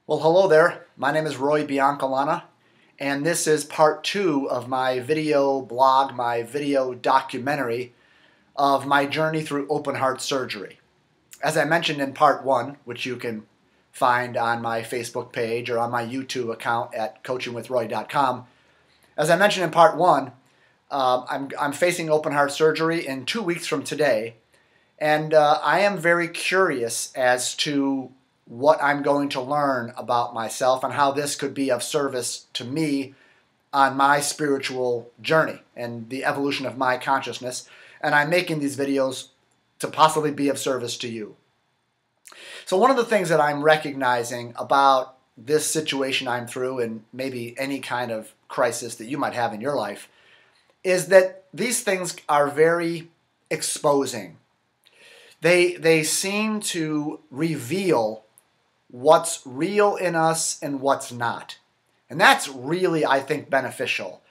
Well, hello there. My name is Roy Biancalana, and this is part 2 of my video blog, my video documentary of my journey through open heart surgery. As I mentioned in part 1, which you can find on my Facebook page or on my YouTube account at CoachingWithRoy.com, as I mentioned in part 1, I'm facing open heart surgery in 2 weeks from today, and I am very curious as to what I'm going to learn about myself and how this could be of service to me on my spiritual journey and the evolution of my consciousness. And I'm making these videos to possibly be of service to you. So one of the things that I'm recognizing about this situation I'm through, and maybe any kind of crisis that you might have in your life, is that these things are very exposing. They seem to reveal what's real in us and what's not. And that's really, I think, beneficial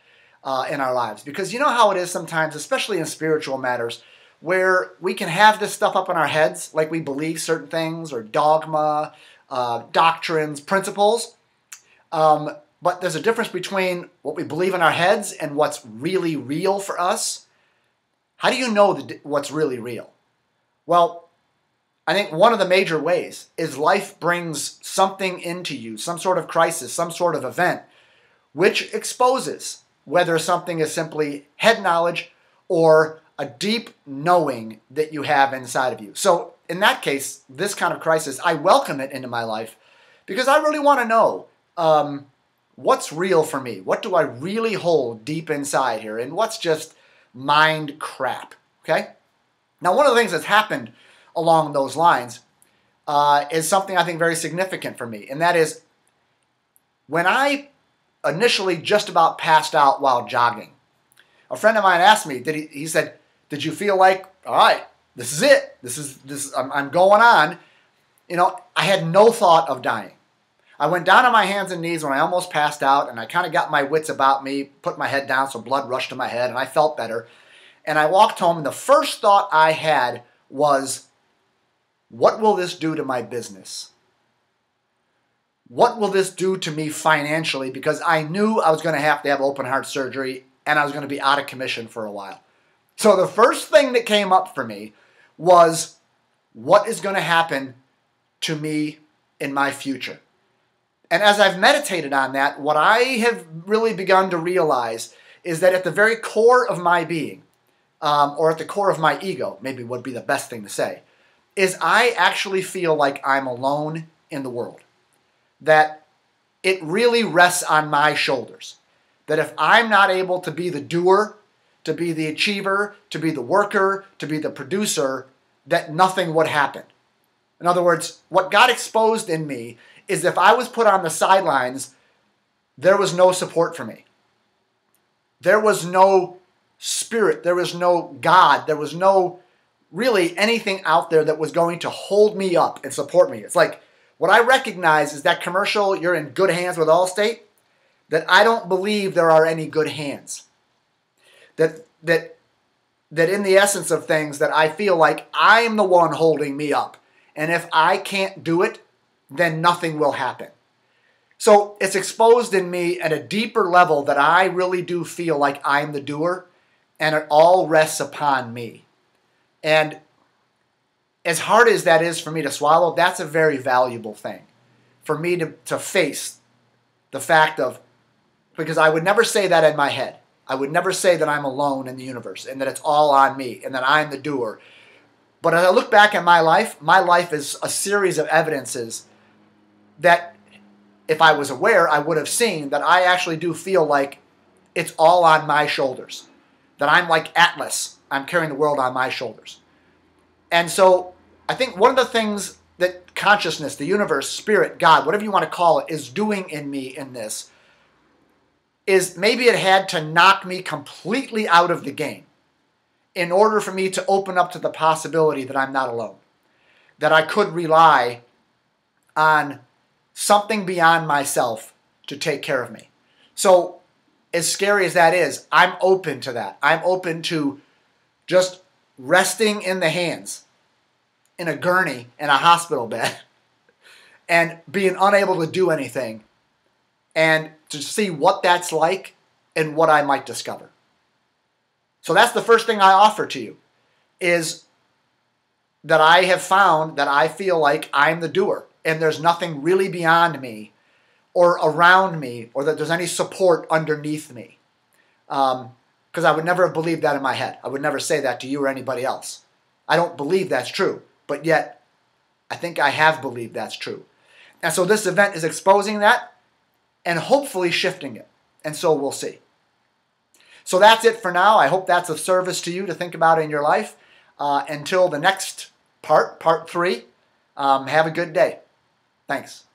in our lives. Because you know how it is sometimes, especially in spiritual matters, where we can have this stuff up in our heads, like we believe certain things, or dogma, doctrines, principles. But there's a difference between what we believe in our heads and what's really real for us. How do you know what's really real? Well, I think one of the major ways is life brings something into you, some sort of crisis, some sort of event, which exposes whether something is simply head knowledge or a deep knowing that you have inside of you. So in that case, this kind of crisis, I welcome it into my life because I really want to know what's real for me. What do I really hold deep inside here? And what's just mind crap, okay? Now, one of the things that's happened along those lines is something I think very significant for me. And that is when I initially just about passed out while jogging, a friend of mine asked me, he said, did you feel like, all right, this is it. I'm going on. You know, I had no thought of dying. I went down on my hands and knees when I almost passed out, and I kind of got my wits about me, put my head down so blood rushed to my head, and I felt better. And I walked home, and the first thought I had was, what will this do to my business? What will this do to me financially? Because I knew I was going to have open heart surgery and I was going to be out of commission for a while. So the first thing that came up for me was, what is going to happen to me in my future? And as I've meditated on that, what I have really begun to realize is that at the very core of my being, or at the core of my ego, maybe would be the best thing to say, is I actually feel like I'm alone in the world. That it really rests on my shoulders. That if I'm not able to be the doer, to be the achiever, to be the worker, to be the producer, that nothing would happen. In other words, what got exposed in me is if I was put on the sidelines, there was no support for me. There was no spirit, there was no God, there was no really anything out there that was going to hold me up and support me. It's like, what I recognize is that commercial, you're in good hands with Allstate, that I don't believe there are any good hands. That in the essence of things, that I feel like I'm the one holding me up. And if I can't do it, then nothing will happen. So it's exposed in me at a deeper level that I really do feel like I'm the doer, and it all rests upon me. And as hard as that is for me to swallow, that's a very valuable thing for me to face the fact of, because I would never say that in my head. I would never say that I'm alone in the universe and that it's all on me and that I'm the doer. But as I look back at my life is a series of evidences that if I was aware, I would have seen that I actually do feel like it's all on my shoulders. That I'm like Atlas. I'm carrying the world on my shoulders. And so I think one of the things that consciousness, the universe, spirit, God, whatever you want to call it, is doing in me in this is maybe it had to knock me completely out of the game in order for me to open up to the possibility that I'm not alone. That I could rely on something beyond myself to take care of me. So as scary as that is, I'm open to that. I'm open to just resting in the hands, in a gurney, in a hospital bed, and being unable to do anything, and to see what that's like and what I might discover. So that's the first thing I offer to you, is that I have found that I feel like I'm the doer and there's nothing really beyond me or around me, or that there's any support underneath me. Because I would never have believed that in my head. I would never say that to you or anybody else. I don't believe that's true, but yet I think I have believed that's true. And so this event is exposing that and hopefully shifting it. And so we'll see. So that's it for now. I hope that's of service to you to think about in your life. Until the next part 3, have a good day. Thanks.